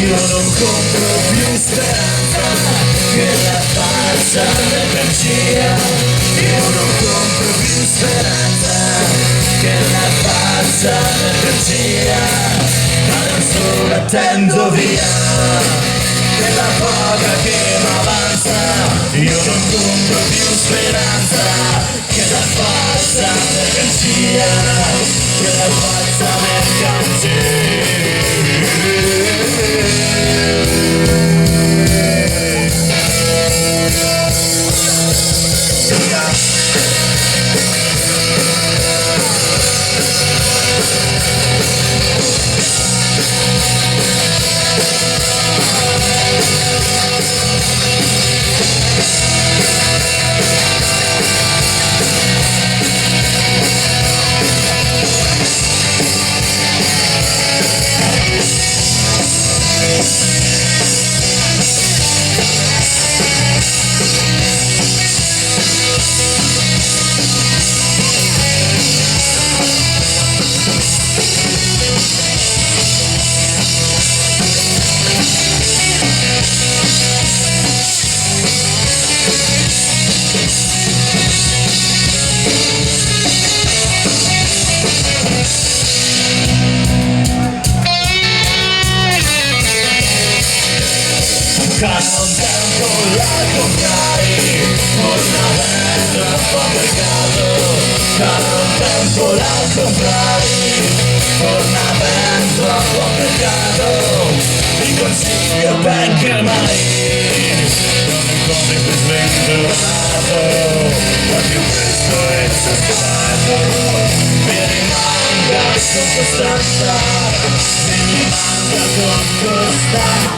Io non compro più speranza che la falsa energia. Io non compro più speranza che la falsa energia. Adesso la tendo via quella poca che m'avanza. Io non compro più speranza che la falsa energia, che la falsa mercanzia. Cara un tempo la comprai, ornamento un po' peccato. Cara un tempo la comprai, ornamento un po' peccato. Ti consiglio ben che mai non incontri più sventurato, ma più presto e sospettato. Mi rimanga con costanza, mi rimanga con costanza.